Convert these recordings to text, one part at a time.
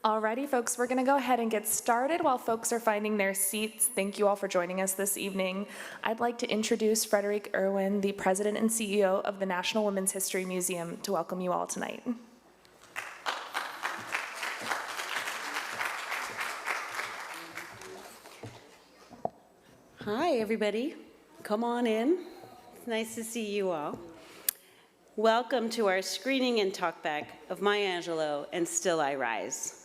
Alrighty, folks, we're going to go ahead and get started while folks are finding their seats. Thank you all for joining us this evening. I'd like to introduce Frédérique Irwin, the President and CEO of the National Women's History Museum, to welcome you all tonight. Hi, everybody. Come on in. It's nice to see you all. Welcome to our screening and talkback of Maya Angelou and Still I Rise.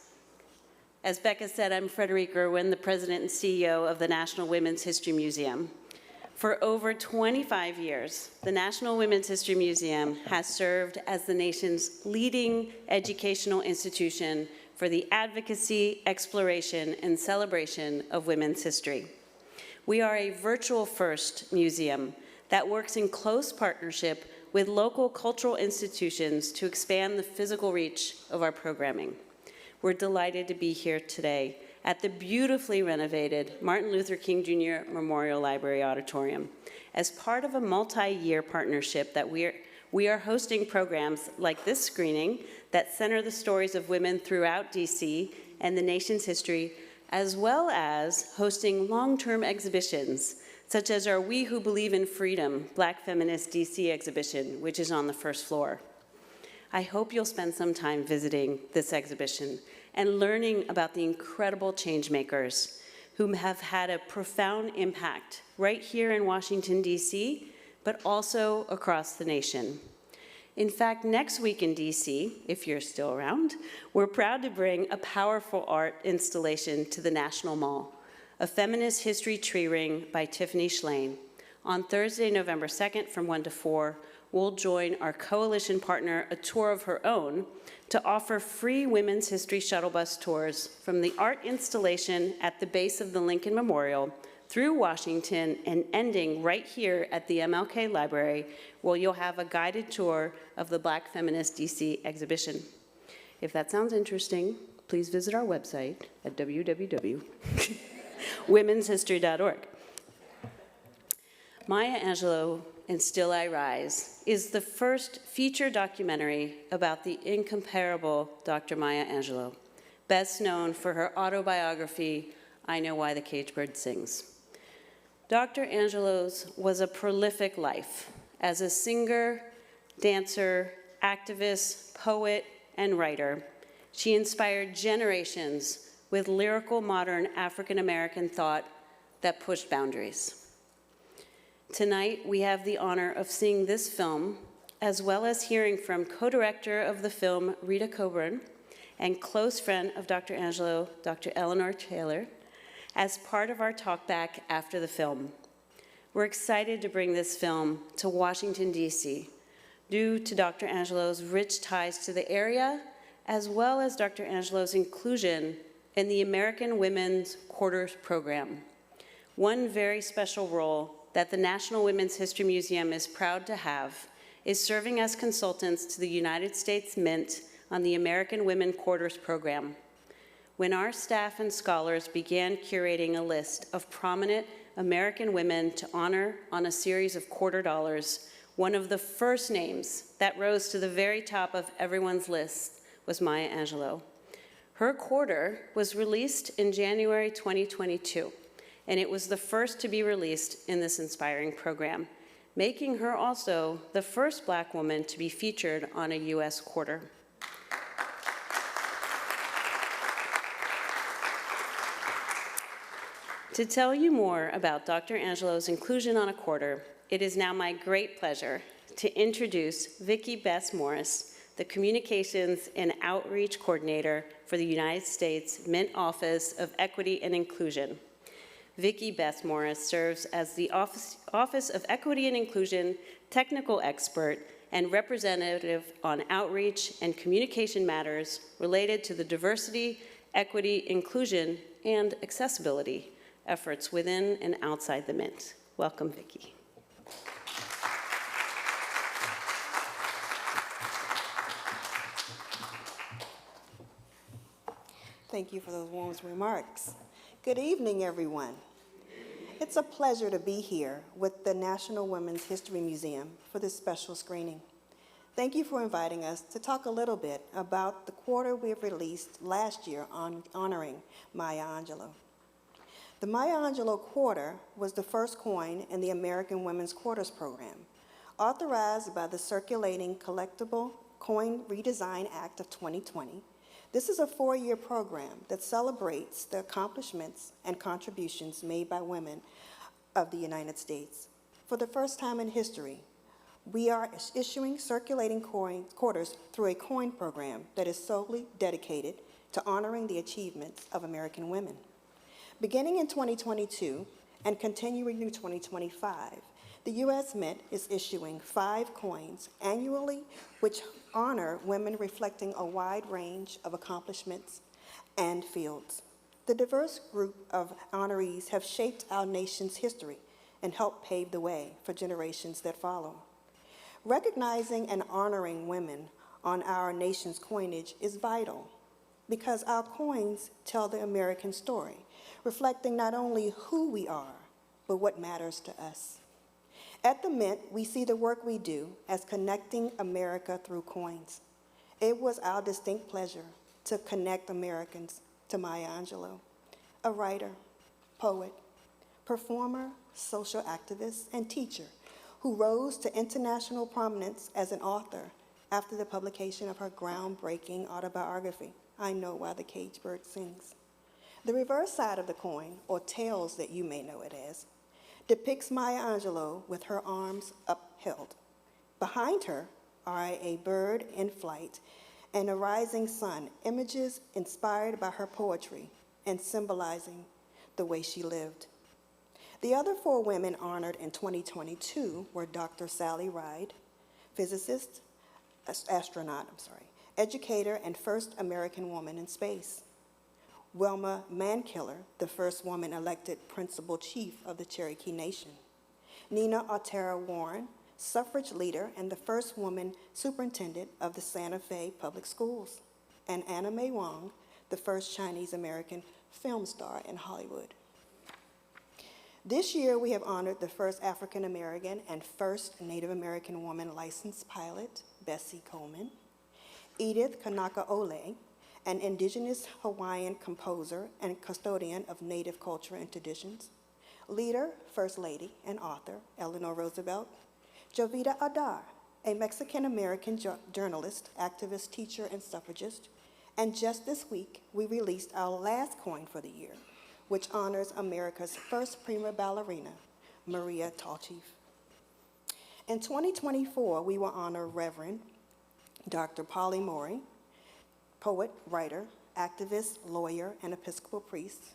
As Becca said, I'm Frédérique Irwin, the President and CEO of the National Women's History Museum. For over 25 years, the National Women's History Museum has served as the nation's leading educational institution for the advocacy, exploration, and celebration of women's history. We are a virtual-first museum that works in close partnership with local cultural institutions to expand the physical reach of our programming. We're delighted to be here today at the beautifully renovated Martin Luther King Jr. Memorial Library Auditorium as part of a multi-year partnership that we are hosting programs like this screening that center the stories of women throughout DC and the nation's history, as well as hosting long-term exhibitions, such as our We Who Believe in Freedom Black Feminist DC exhibition, which is on the first floor. I hope you'll spend some time visiting this exhibition and learning about the incredible change makers who have had a profound impact right here in Washington, DC, but also across the nation. In fact, next week in DC, if you're still around, we're proud to bring a powerful art installation to the National Mall, a feminist history tree ring by Tiffany Shlain. On Thursday, November 2nd from 1 to 4, we'll join our coalition partner, A Tour of Her Own, to offer free women's history shuttle bus tours from the art installation at the base of the Lincoln Memorial through Washington and ending right here at the MLK Library, where you'll have a guided tour of the Black Feminist DC exhibition. If that sounds interesting, please visit our website at www.womenshistory.org. Maya Angelou and Still I Rise is the first feature documentary about the incomparable Dr. Maya Angelou, best known for her autobiography, I Know Why the Caged Bird Sings. Dr. Angelou's was a prolific life as a singer, dancer, activist, poet, and writer. She inspired generations with lyrical modern African-American thought that pushed boundaries. Tonight, we have the honor of seeing this film, as well as hearing from co-director of the film, Rita Coburn, and close friend of Dr. Angelou, Dr. Eleanor Traylor, as part of our talkback after the film. We're excited to bring this film to Washington, D.C., due to Dr. Angelou's rich ties to the area, as well as Dr. Angelou's inclusion in the American Women's Quarters program. One very special role that the National Women's History Museum is proud to have is serving as consultants to the United States Mint on the American Women Quarters program. When our staff and scholars began curating a list of prominent American women to honor on a series of quarter dollars, one of the first names that rose to the very top of everyone's list was Maya Angelou. Her quarter was released in January 2022, and it was the first to be released in this inspiring program, making her also the first Black woman to be featured on a U.S. quarter. To tell you more about Dr. Angelou's inclusion on a quarter, it is now my great pleasure to introduce Vicky Best-Morris, the Communications and Outreach Coordinator for the United States Mint Office of Equity and Inclusion. Vicky Best-Morris serves as the Office of Equity and Inclusion Technical Expert and Representative on Outreach and Communication Matters related to the diversity, equity, inclusion, and accessibility efforts within and outside the Mint. Welcome, Vicky. Thank you for those warm remarks. Good evening, everyone. It's a pleasure to be here with the National Women's History Museum for this special screening. Thank you for inviting us to talk a little bit about the quarter we released last year on honoring Maya Angelou. The Maya Angelou Quarter was the first coin in the American Women's Quarters Program, authorized by the Circulating Collectible Coin Redesign Act of 2020. This is a 4-year program that celebrates the accomplishments and contributions made by women of the United States. For the first time in history, we are issuing circulating quarters through a coin program that is solely dedicated to honoring the achievements of American women. Beginning in 2022 and continuing through 2025, the U.S. Mint is issuing 5 coins annually which honor women reflecting a wide range of accomplishments and fields. The diverse group of honorees have shaped our nation's history and helped pave the way for generations that follow. Recognizing and honoring women on our nation's coinage is vital because our coins tell the American story, reflecting not only who we are, but what matters to us. At the Mint, we see the work we do as connecting America through coins. It was our distinct pleasure to connect Americans to Maya Angelou, a writer, poet, performer, social activist, and teacher who rose to international prominence as an author after the publication of her groundbreaking autobiography, I Know Why the Caged Bird Sings. The reverse side of the coin, or tails that you may know it as, depicts Maya Angelou with her arms upheld. Behind her are a bird in flight and a rising sun, images inspired by her poetry and symbolizing the way she lived. The other 4 women honored in 2022 were Dr. Sally Ride, physicist, educator, and first American woman in space. Wilma Mankiller, the first woman elected principal chief of the Cherokee Nation. Nina Otero Warren, suffrage leader and the first woman superintendent of the Santa Fe Public Schools. And Anna May Wong, the first Chinese American film star in Hollywood. This year, we have honored the first African American and first Native American woman licensed pilot, Bessie Coleman, Edith Kanaka Ole, an indigenous Hawaiian composer and custodian of Native culture and traditions, leader, First Lady, and author, Eleanor Roosevelt, Jovita Adar, a Mexican-American journalist, activist, teacher, and suffragist, and just this week, we released our last coin for the year, which honors America's first prima ballerina, Maria Tallchief. In 2024, we will honor Reverend Dr. Polly Morey, poet, writer, activist, lawyer, and Episcopal priest,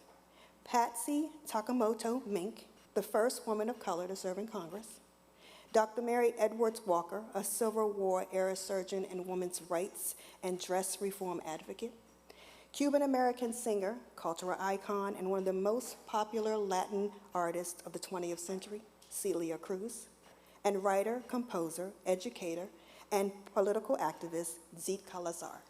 Patsy Takamoto Mink, the first woman of color to serve in Congress, Dr. Mary Edwards Walker, a Civil War-era surgeon and women's rights and dress reform advocate, Cuban-American singer, cultural icon, and one of the most popular Latin artists of the 20th century, Celia Cruz, and writer, composer, educator, and political activist, Zeke Calazar.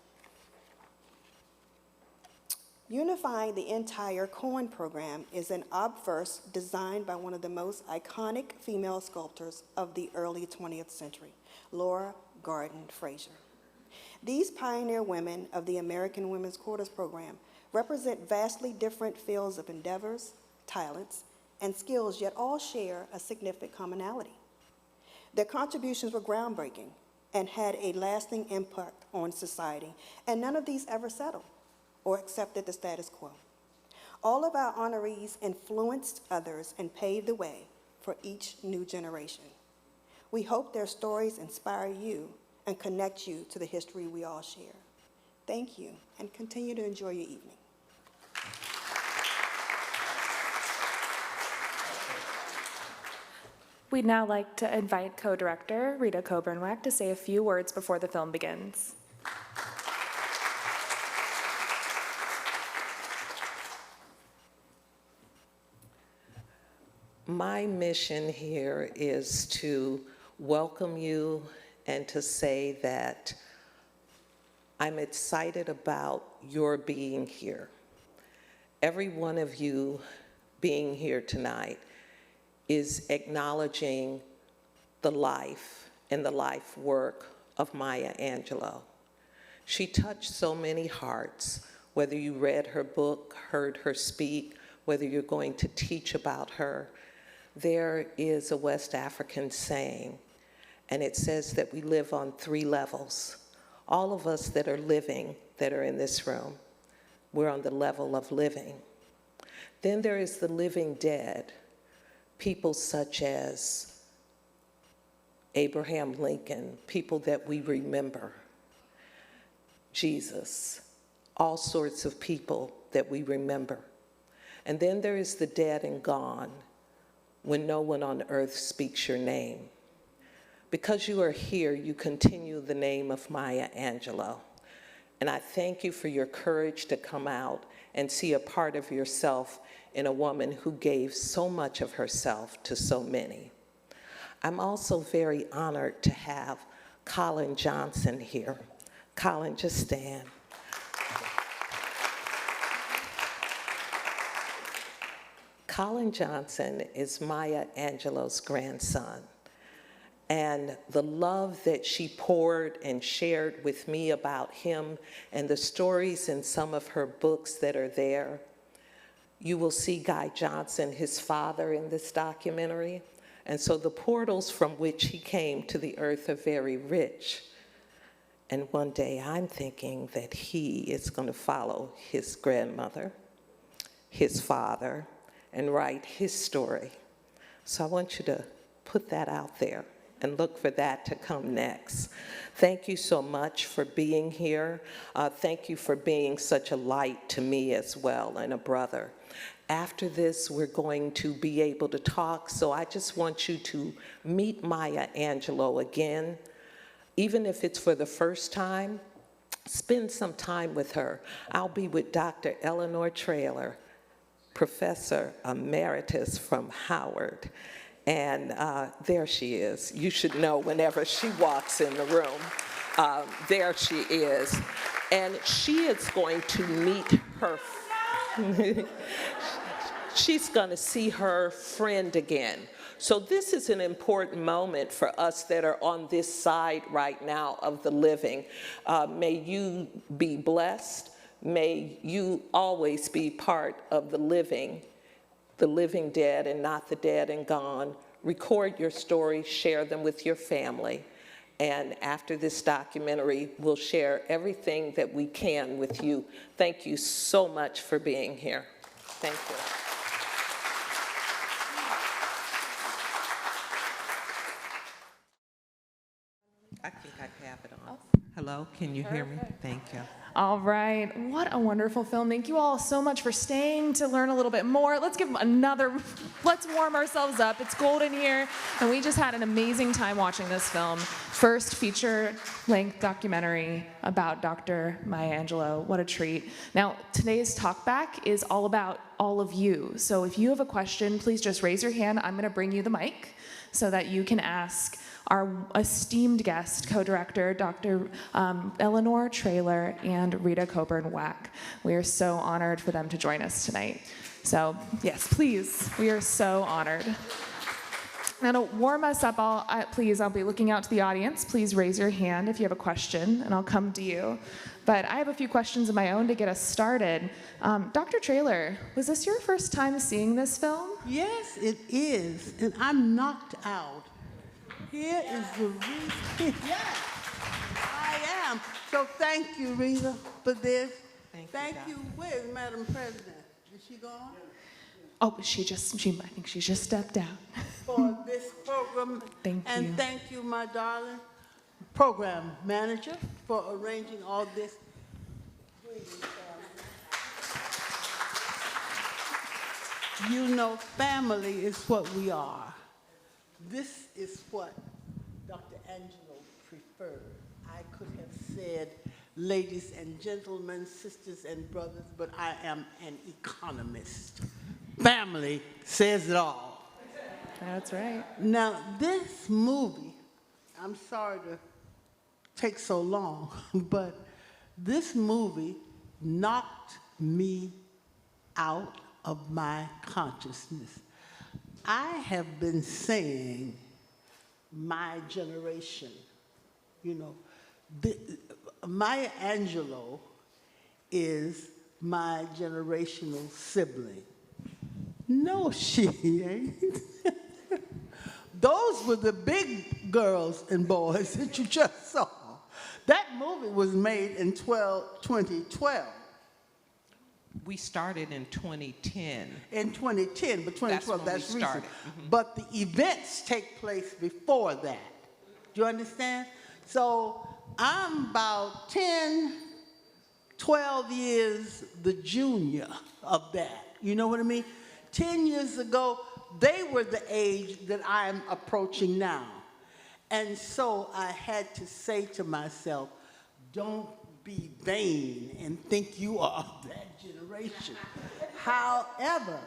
Unifying the entire coin program is an obverse designed by one of the most iconic female sculptors of the early 20th century, Laura Garden Frazier. These pioneer women of the American Women's Quarters Program represent vastly different fields of endeavors, talents, and skills, yet all share a significant commonality. Their contributions were groundbreaking and had a lasting impact on society, and none of these ever settled or accepted the status quo. All of our honorees influenced others and paved the way for each new generation. We hope their stories inspire you and connect you to the history we all share. Thank you, and continue to enjoy your evening. We'd now like to invite co-director Rita Coburn and Dr. to say a few words before the film begins. My mission here is to welcome you and to say that I'm excited about your being here. Every one of you being here tonight is acknowledging the life and the life work of Maya Angelou. She touched so many hearts, whether you read her book, heard her speak, whether you're going to teach about her. There is a West African saying, and it says that we live on 3 levels. All of us that are living, that are in this room, we're on the level of living. Then there is the living dead, people such as Abraham Lincoln, people that we remember, Jesus, all sorts of people that we remember. And then there is the dead and gone, when no one on earth speaks your name. Because you are here, you continue the name of Maya Angelou. And I thank you for your courage to come out and see a part of yourself in a woman who gave so much of herself to so many. I'm also very honored to have Colin Johnson here. Colin, just stand. Colin Johnson is Maya Angelou's grandson. And the love that she poured and shared with me about him and the stories in some of her books that are there. You will see Guy Johnson, his father, in this documentary. And so the portals from which he came to the earth are very rich. And one day I'm thinking that he is going to follow his grandmother, his father, and write his story. So I want you to put that out there and look for that to come next. Thank you so much for being here. Thank you for being such a light to me as well, and a brother. After this, we're going to be able to talk, so I just want you to meet Maya Angelou again. Even if it's for the first time, spend some time with her. I'll be with Dr. Eleanor Traylor, Professor Emeritus from Howard. And there she is. You should know whenever she walks in the room. There she is. And she is going to meet her, she's going to see her friend again. So this is an important moment for us that are on this side right now of the living. May you be blessed. May you always be part of the living dead and not the dead and gone. Record your stories, share them with your family. And after this documentary, we'll share everything that we can with you. Thank you so much for being here. Thank you. I think I have it on. Hello, can you hear me? Thank you. All right, what a wonderful film. Thank you all so much for staying to learn a little bit more. Let's give them another, let's warm ourselves up. It's cold in here, and we just had an amazing time watching this film. First feature-length documentary about Dr. Maya Angelou. What a treat. Now, today's Talkback is all about all of you. So if you have a question, please just raise your hand. I'm gonna bring you the mic so that you can ask our esteemed guest, co-director, Dr. Eleanor Traylor and Rita Coburn and Dr. We are so honored for them to join us tonight. So yes, please, we are so honored. Now to warm us up, I'll be looking out to the audience. Please raise your hand if you have a question, and I'll come to you. But I have a few questions of my own to get us started. Dr. Traylor, was this your first time seeing this film? Yes, it is, and I'm knocked out. Here is the reason. Yes, I am. So thank you, Rita, for this. Thank you. Where's Madam President? Is she gone? Oh, I think she just stepped out. For this program. Thank you. And thank you, my darling program manager, for arranging all this. You know, family is what we are. This is what Dr. Angelou preferred. I could have said, ladies and gentlemen, sisters and brothers, but I am an economist. Family says it all. That's right. Now, this movie, I'm sorry to take so long, but this movie knocked me out of my consciousness. I have been saying my generation, you know, Maya Angelou is my generational sibling. No, she ain't. Those were the big girls and boys that you just saw. That movie was made in 2012. We started in 2010. In 2010, but 2012, That's when that's we recent. started. But the events take place before that. Do you understand? So I'm about 10, 12 years the junior of that. You know what I mean? 10 years ago, they were the age that I'm approaching now. And so I had to say to myself, don't be vain and think you are of that generation. However,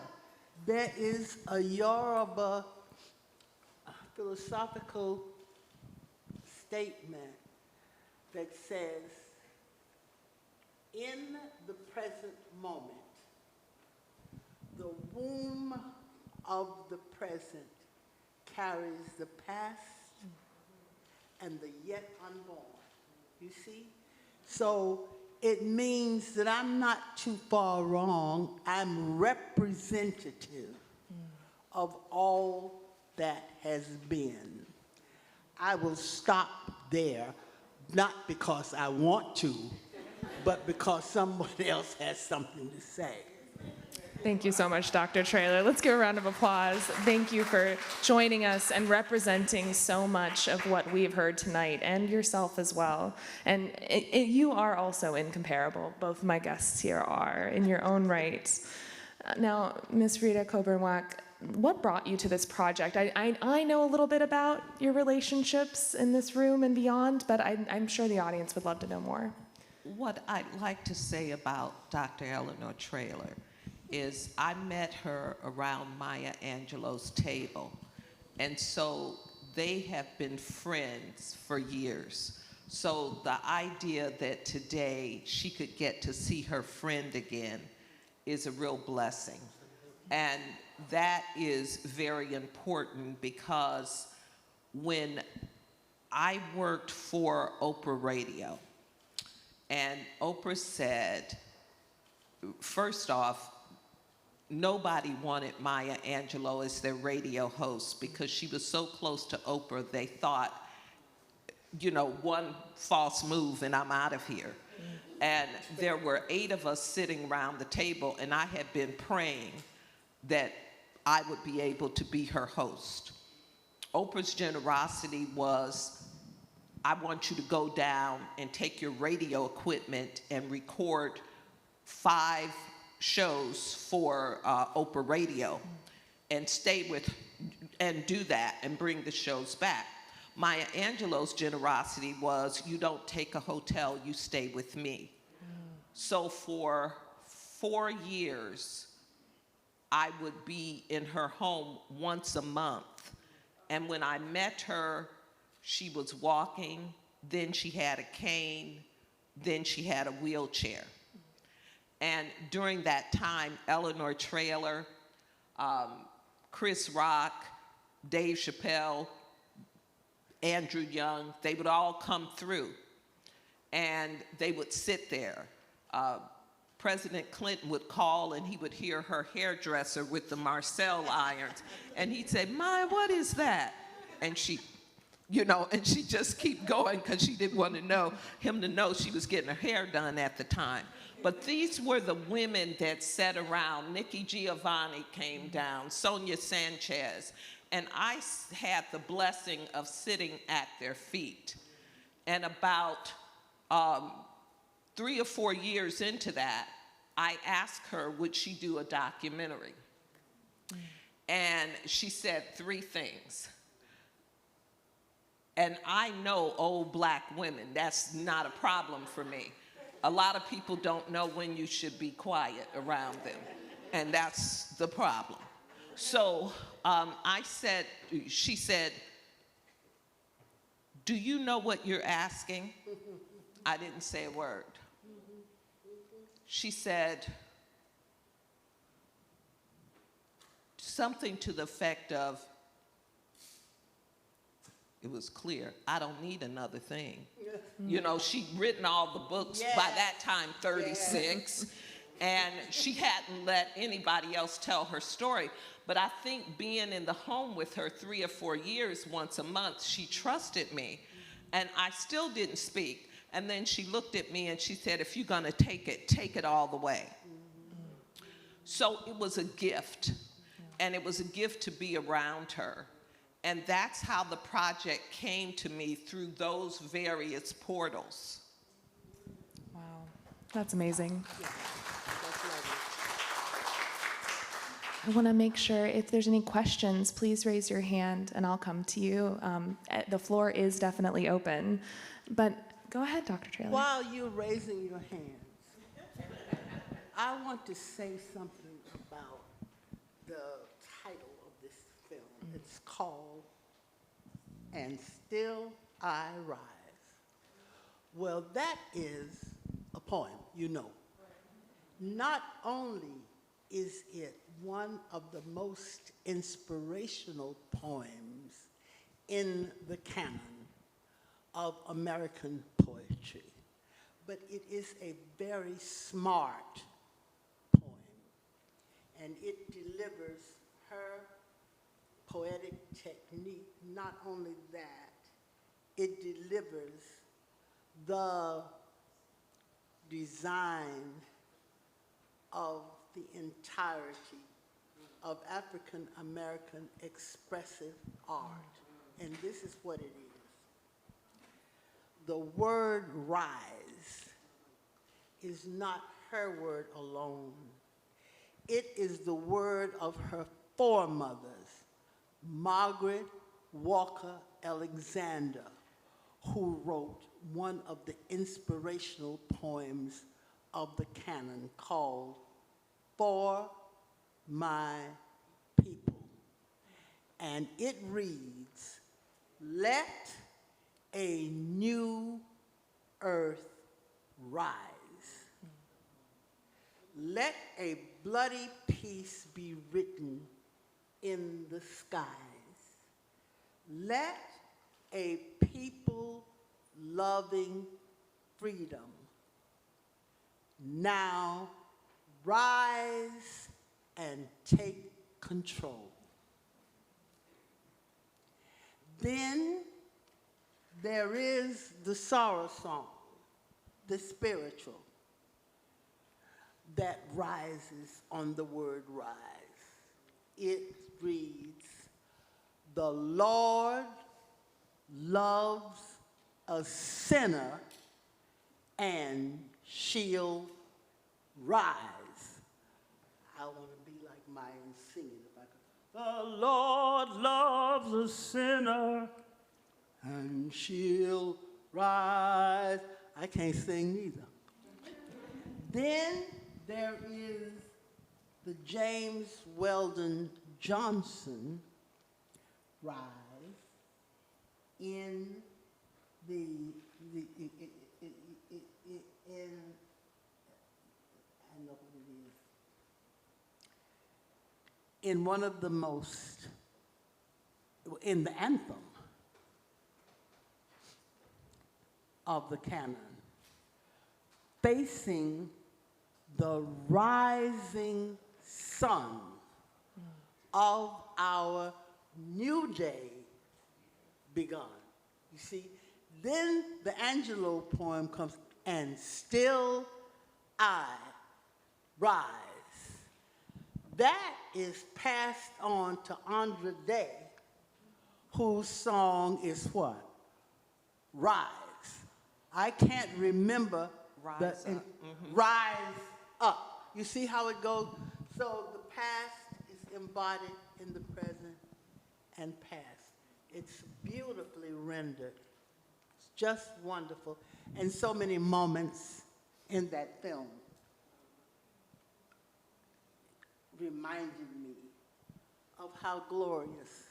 there is a Yoruba philosophical statement that says, in the present moment, the womb of the present carries the past and the yet unborn. You see? So it means that I'm not too far wrong. I'm representative of all that has been. I will stop there, not because I want to, but because someone else has something to say. Thank you so much, Dr. Traylor. Let's give a round of applause. Thank you for joining us and representing so much of what we've heard tonight, and yourself as well. And you are also incomparable. Both of my guests here are, in your own right. Now, Ms. Rita Coburn, what brought you to this project? I know a little bit about your relationships in this room and beyond, but I'm sure the audience would love to know more. What I'd like to say about Dr. Eleanor Traylor is I met her around Maya Angelou's table. And so they have been friends for years. So the idea that today she could get to see her friend again is a real blessing. And that is very important because when I worked for Oprah Radio, and Oprah said, first off, nobody wanted Maya Angelou as their radio host because she was so close to Oprah, they thought, you know, one false move and I'm out of here. And there were 8 of us sitting around the table, and I had been praying that I would be able to be her host. Oprah's generosity was, I want you to go down and take your radio equipment and record 5 shows for Oprah Radio and stay with, and do that and bring the shows back. Maya Angelou's generosity was, you don't take a hotel, you stay with me. So for 4 years, I would be in her home once a month. And when I met her, she was walking, then she had a cane, then she had a wheelchair. And during that time, Eleanor Traylor, Chris Rock, Dave Chappelle, Andrew Young, they would all come through. And they would sit there. President Clinton would call, and he would hear her hairdresser with the Marcel irons. And he'd say, Maya, what is that? And she, you know, and she'd just keep going because she didn't want him to know she was getting her hair done at the time. But these were the women that sat around. Nikki Giovanni came down, Sonia Sanchez, and I had the blessing of sitting at their feet. And about 3 or 4 years into that, I asked her, would she do a documentary? And she said 3 things. And I know old black women, that's not a problem for me. A lot of people don't know when you should be quiet around them, and that's the problem. So she said, do you know what you're asking? I didn't say a word. She said something to the effect of, it was clear, I don't need another thing. You know, she'd written all the books, by that time 36, and she hadn't let anybody else tell her story. But I think being in the home with her 3 or 4 years, once a month, she trusted me. And I still didn't speak. And then she looked at me and she said, if you're gonna take it all the way. So it was a gift. And it was a gift to be around her. And that's how the project came to me, through those various portals. Wow, that's amazing. I want to make sure if there's any questions, please raise your hand and I'll come to you. The floor is definitely open. But go ahead, Dr. Traylor. While you're raising your hands, I want to say something about the title of this film. It's called And Still I Rise. Well, that is a poem, you know. Not only is it one of the most inspirational poems in the canon of American poetry, but it is a very smart poem, and it delivers her poetic technique. Not only that, it delivers the design of the entirety of African American expressive art. And this is what it is. The word rise is not her word alone. It is the word of her foremothers, Margaret Walker Alexander, who wrote one of the inspirational poems of the canon called For My People. And it reads, let a new earth rise. Let a bloody peace be written in the skies. Let a people loving freedom now rise and take control. Then there is the sorrow song, the spiritual, that rises on the word rise. It reads, the Lord loves a sinner and she'll rise. I want to be like Maya and sing it if I could. The Lord loves a sinner and she'll rise. I can't sing neither. Then there is the James Weldon Johnson rise in I know what it is. In one of the most, in the anthem of the canon, facing the rising sun of our new day begun. You see, then the Angelou poem comes, and still I rise. That is passed on to Andra Day, whose song is what? Rise. I can't remember Rise up. Rise up. You see how it goes? So the past is embodied in the present and past. It's beautifully rendered. It's just wonderful. And so many moments in that film reminded me of how glorious,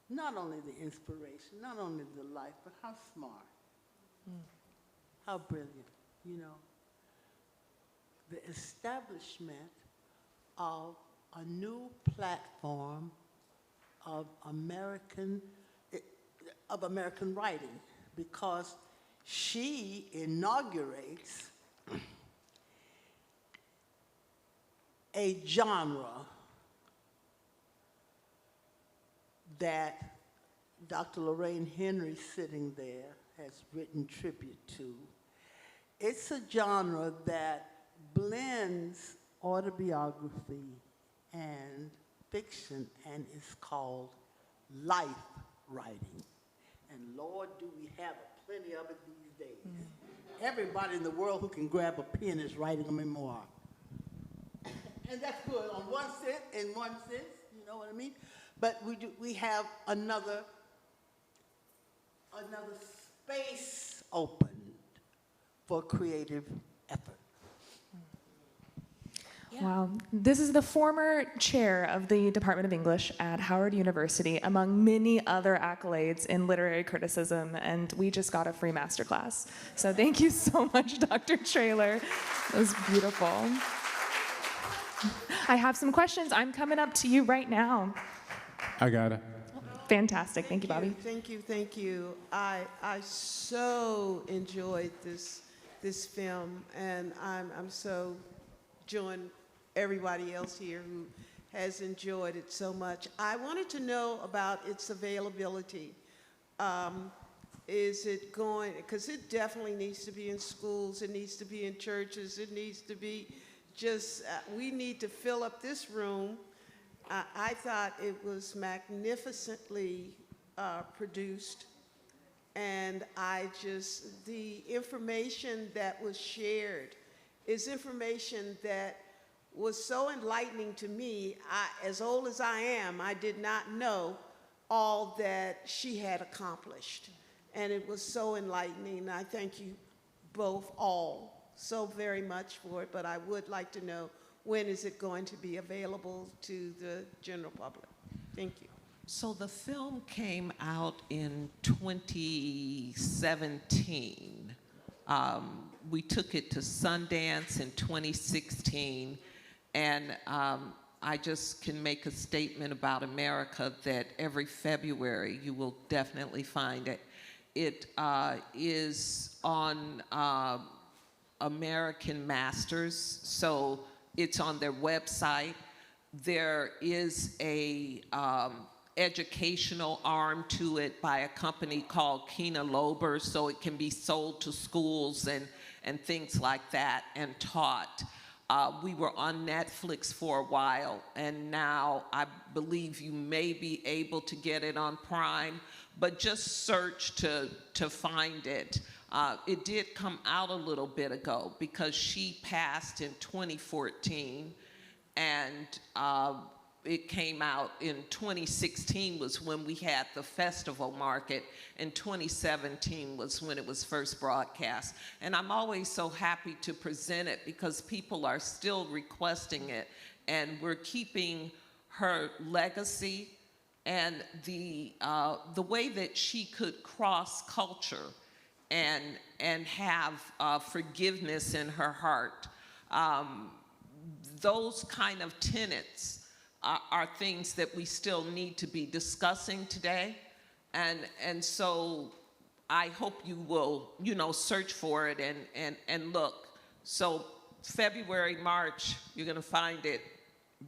not only the inspiration, not only the life, but how smart, how brilliant, you know. The establishment of a new platform of American, of American writing, because she inaugurates a genre that Dr. Lorraine Henry, sitting there, has written tribute to. It's a genre that blends autobiography and fiction, and is called life writing. And Lord, do we have plenty of it these days. Everybody in the world who can grab a pen is writing a memoir. And that's good in one sense, you know what I mean? But we have another space opened for creative effort. Yeah. Wow. This is the former chair of the Department of English at Howard University, among many other accolades in literary criticism, and we just got a free masterclass. So thank you so much, Dr. Traylor. That was beautiful. I have some questions. I'm coming up to you right now. I got it. Fantastic. Thank you, Bobby. Thank you. I so enjoyed this film, and I'm so join everybody else here who has enjoyed it so much. I wanted to know about its availability. Is it going, because it definitely needs to be in schools, it needs to be in churches, it needs to be just, we need to fill up this room. I thought it was magnificently produced, and the information that was shared is information that was so enlightening to me. As old as I am, I did not know all that she had accomplished, and it was so enlightening. I thank you both all so very much for it, but I would like to know, when is it going to be available to the general public? Thank you. So the film came out in 2017. We took it to Sundance in 2016, and I just can make a statement about America that every February you will definitely find it. It is on American Masters, so it's on their website. There is a educational arm to it by a company called Kina Lober, so it can be sold to schools and things like that and taught. We were on Netflix for a while, and now I believe you may be able to get it on Prime, but just search to find it. It did come out a little bit ago because she passed in 2014, and it came out in 2016 was when we had the festival market, and 2017 was when it was first broadcast. And I'm always so happy to present it because people are still requesting it, and we're keeping her legacy and the way that she could cross culture and have forgiveness in her heart. Those kind of tenets are things that we still need to be discussing today. And so I hope you will, search for it and look. So February, March, you're gonna find it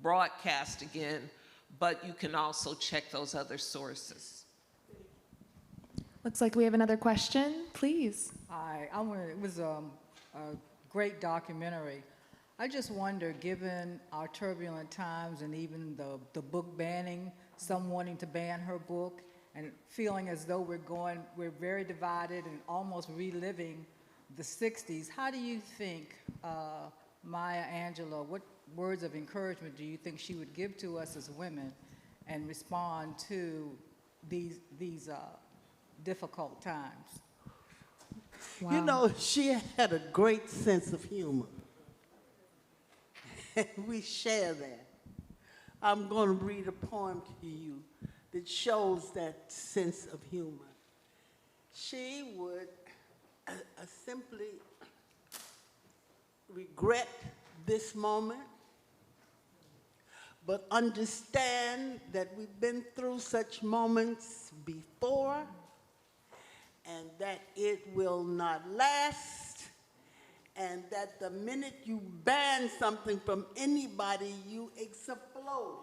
broadcast again, but you can also check those other sources. Looks like we have another question. Please. Hi, it was a great documentary. I just wonder, given our turbulent times and even the book banning, some wanting to ban her book, and feeling as though we're very divided and almost reliving the 60s, how do you think Maya Angelou, what words of encouragement do you think she would give to us as women and respond to these difficult times? Wow. You know, she had a great sense of humor. And we share that. I'm going to read a poem to you that shows that sense of humor. She would simply regret this moment, but understand that we've been through such moments before, and that it will not last, and that the minute you ban something from anybody, you explode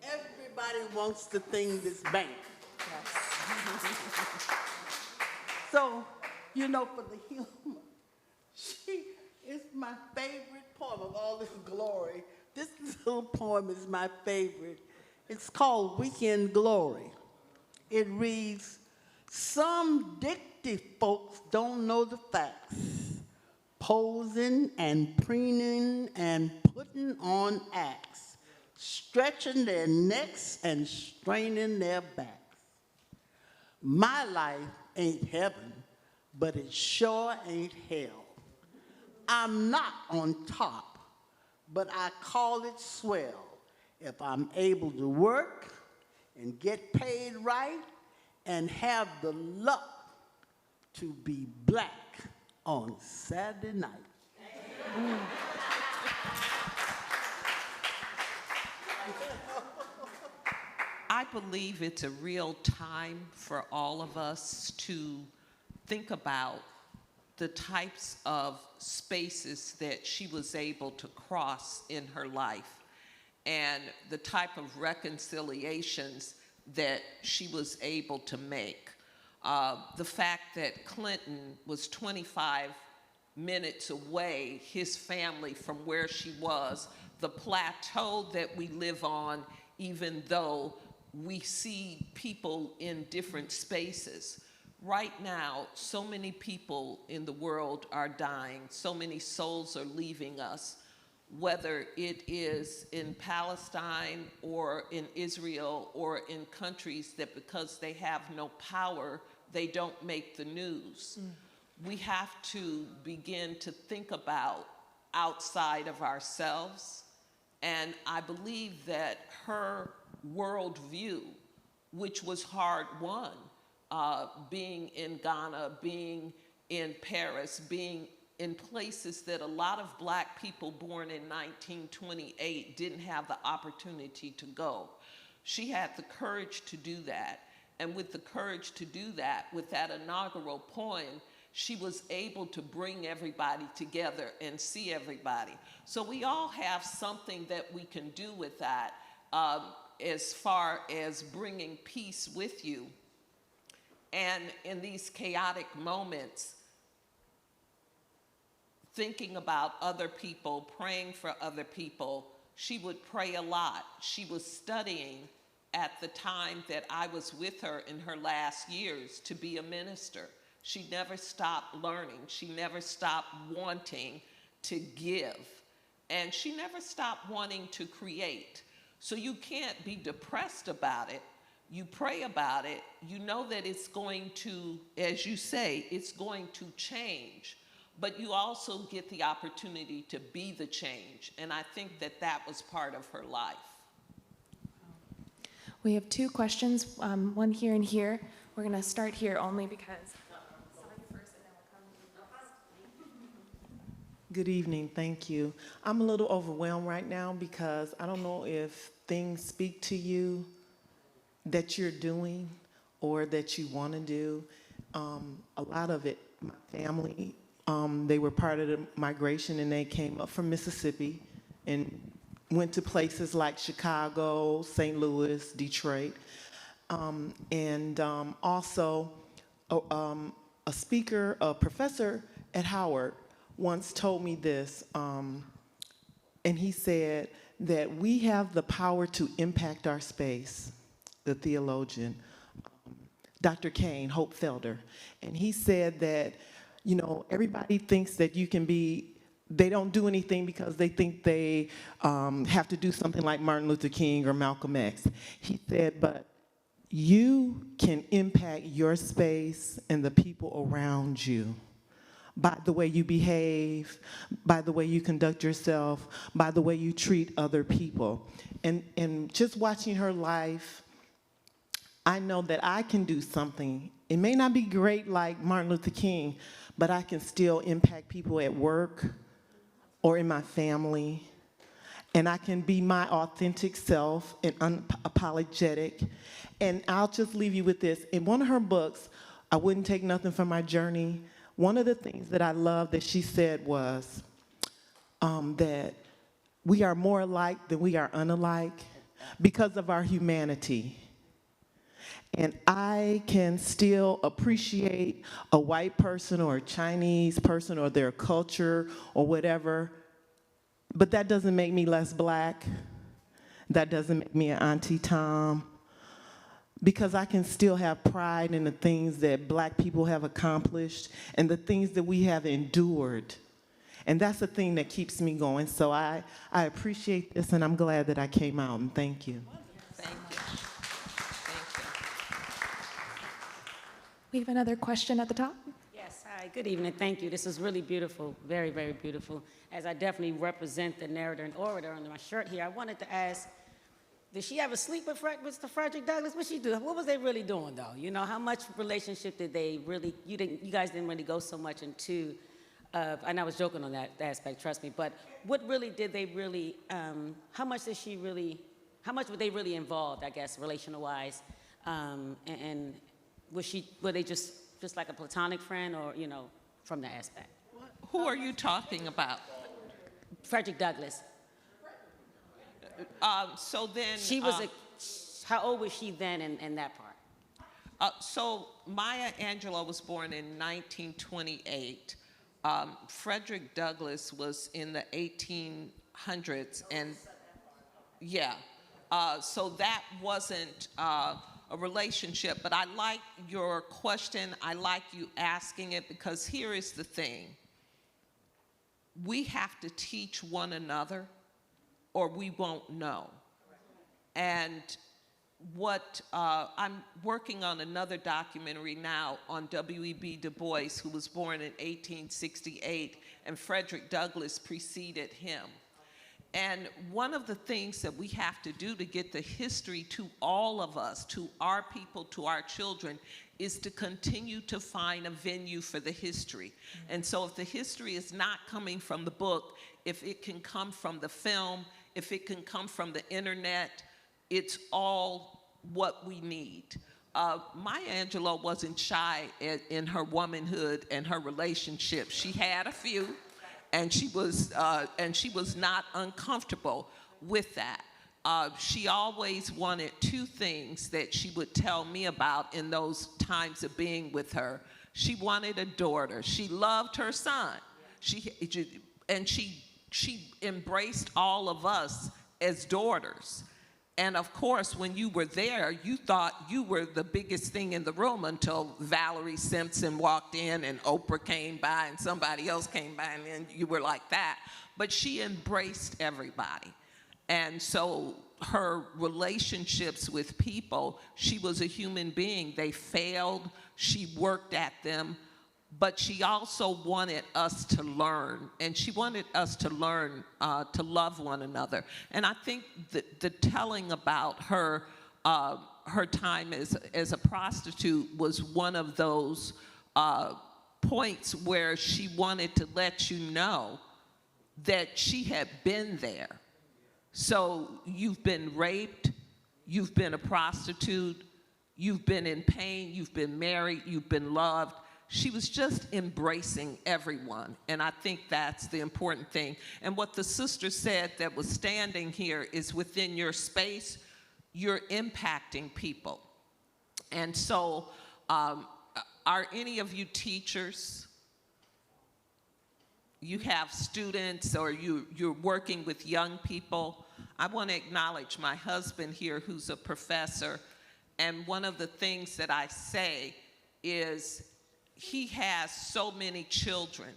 it. Everybody wants the thing that's banned. So, you know, for the humor, she is my favorite poem of all this glory. This little poem is my favorite. It's called Weekend Glory. It reads, some dicty folks don't know the facts, posing and preening and putting on acts, stretching their necks and straining their backs. My life ain't heaven, but it sure ain't hell. I'm not on top, but I call it swell if I'm able to work and get paid right and have the luck to be black on Saturday night. I believe it's a real time for all of us to think about the types of spaces that she was able to cross in her life and the type of reconciliations that she was able to make. The fact that Clinton was 25 minutes away, his family from where she was, the plateau that we live on, even though we see people in different spaces. Right now, so many people in the world are dying, so many souls are leaving us, whether it is in Palestine or in Israel or in countries that because they have no power, they don't make the news. We have to begin to think about outside of ourselves, and I believe that her worldview, which was hard-won, being in Ghana, being in Paris, being in places that a lot of black people born in 1928 didn't have the opportunity to go. She had the courage to do that. And with the courage to do that, with that inaugural poem, she was able to bring everybody together and see everybody. So we all have something that we can do with that as far as bringing peace with you. And in these chaotic moments, thinking about other people, praying for other people, she would pray a lot. She was studying at the time that I was with her in her last years to be a minister. She never stopped learning. She never stopped wanting to give. And she never stopped wanting to create. So you can't be depressed about it. You pray about it. You know that it's going to, as you say, it's going to change. But you also get the opportunity to be the change. And I think that that was part of her life. We have two questions, one here and here. We're going to start here only because somebody first and then we'll come to you. Good evening, thank you. I'm a little overwhelmed right now because I don't know if things speak to you that you're doing or that you want to do. A lot of it, my family, they were part of the migration and they came up from Mississippi and went to places like Chicago, St. Louis, Detroit. Also a speaker, a professor at Howard once told me this, and he said that we have the power to impact our space, the theologian, Dr. Kane, Hope Felder. And he said that, you know, everybody thinks that you can be, they don't do anything because they think they have to do something like Martin Luther King or Malcolm X. He said, but you can impact your space and the people around you by the way you behave, by the way you conduct yourself, by the way you treat other people. And just watching her life, I know that I can do something. It may not be great like Martin Luther King, but I can still impact people at work or in my family. And I can be my authentic self and unapologetic. And I'll just leave you with this. In one of her books, I wouldn't take nothing from my journey. One of the things that I love that she said was that we are more alike than we are unalike because of our humanity. And I can still appreciate a white person or a Chinese person or their culture or whatever, but that doesn't make me less black. That doesn't make me an Auntie Tom. Because I can still have pride in the things that black people have accomplished and the things that we have endured. And that's the thing that keeps me going. So I appreciate this, and I'm glad that I came out, and thank you. Thank you. We have another question at the top. Yes, hi, good evening, thank you. This is really beautiful, very, very beautiful. As I definitely represent the narrator and orator under my shirt here, I wanted to ask, did she ever sleep with Mr. Frederick Douglass? What she do? What was they really doing, though? You know, how much relationship did they really, you guys didn't really go so much into, and I was joking on that aspect, trust me, but what really did they really, how much were they really involved, I guess, relational-wise? And were they just like a platonic friend, or, you know, from that aspect? Who are you talking about? Frederick Douglass. So then... She was how old was she then in that part? So Maya Angelou was born in 1928. Frederick Douglass was in the 1800s, and yeah. So that wasn't a relationship, but I like your question. I like you asking it, because here is the thing. We have to teach one another, or we won't know. And what I'm working on another documentary now on W.E.B. Du Bois, who was born in 1868, and Frederick Douglass preceded him. And one of the things that we have to do to get the history to all of us, to our people, to our children, is to continue to find a venue for the history. And so if the history is not coming from the book, if it can come from the film, if it can come from the internet, it's all what we need. Maya Angelou wasn't shy in her womanhood and her relationship. She had a few, and she was not uncomfortable with that. She always wanted two things that she would tell me about in those times of being with her. She wanted a daughter. She loved her son. She embraced all of us as daughters. And of course, when you were there, you thought you were the biggest thing in the room until Valerie Simpson walked in and Oprah came by and somebody else came by, and then you were like that. But she embraced everybody. And so her relationships with people, she was a human being. They failed, she worked at them, but she also wanted us to learn, and she wanted us to learn to love one another. And I think the telling about her time as a prostitute was one of those points where she wanted to let you know that she had been there. So you've been raped, you've been a prostitute, you've been in pain, you've been married, you've been loved. She was just embracing everyone, and I think that's the important thing. And what the sister said that was standing here is, within your space, you're impacting people. And so, are any of you teachers? You have students, or you're working with young people. I want to acknowledge my husband here, who's a professor, and one of the things that I say is, he has so many children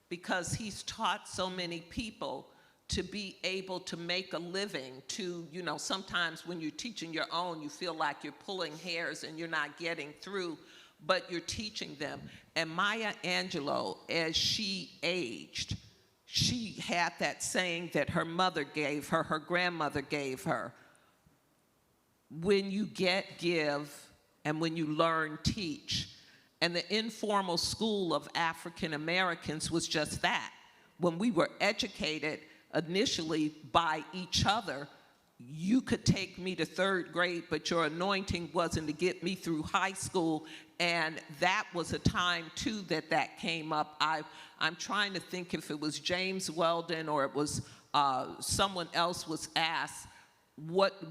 because he's taught so many people to be able to make a living, to, you know, sometimes when you're teaching your own, you feel like you're pulling hairs and you're not getting through, but you're teaching them. And Maya Angelou, as she aged, she had that saying that her mother gave her, her grandmother gave her: when you get, give, and when you learn, teach. And the informal school of African Americans was just that. When we were educated initially by each other, you could take me to 3rd grade, but your anointing wasn't to get me through high school. And that was a time, too, that came up. I'm trying to think if it was James Weldon or it was someone else was asked,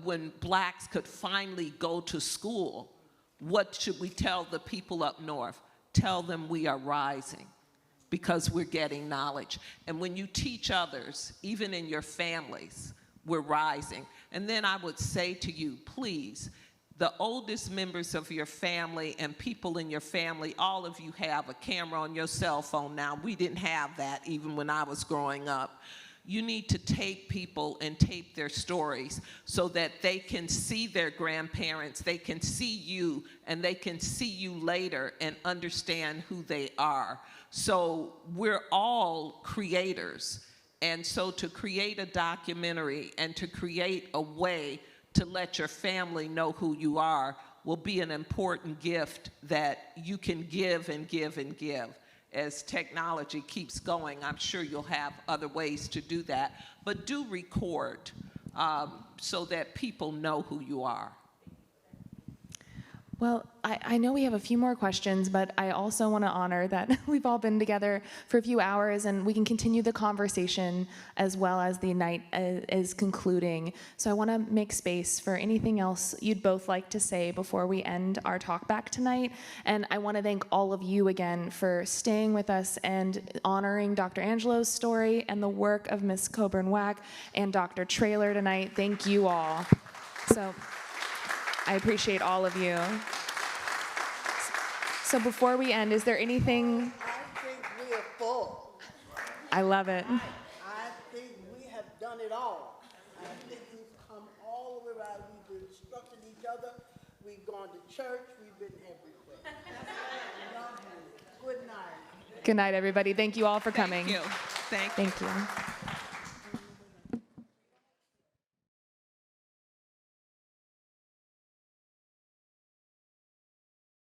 when blacks could finally go to school, what should we tell the people up north? Tell them we are rising, because we're getting knowledge. And when you teach others, even in your families, we're rising. And then I would say to you, please, the oldest members of your family and people in your family, all of you have a camera on your cell phone now. We didn't have that even when I was growing up. You need to take people and tape their stories so that they can see their grandparents, they can see you, and they can see you later and understand who they are. So we're all creators. And so to create a documentary and to create a way to let your family know who you are will be an important gift that you can give and give and give. As technology keeps going, I'm sure you'll have other ways to do that. But do record so that people know who you are. Well, I know we have a few more questions, but I also want to honor that we've all been together for a few hours and we can continue the conversation as well as the night is concluding. So I want to make space for anything else you'd both like to say before we end our talk back tonight. And I want to thank all of you again for staying with us and honoring Dr. Angelou's story and the work of Ms. Coburn-Wack and Dr. Traylor tonight. Thank you all. So I appreciate all of you. So before we end, is there anything? I think we are full. I love it. I think we have done it all. I think we've come all the way around. We've been instructing each other. We've gone to church. We've been everywhere. Good night. Good night, everybody. Thank you all for coming. Thank you. Thank you.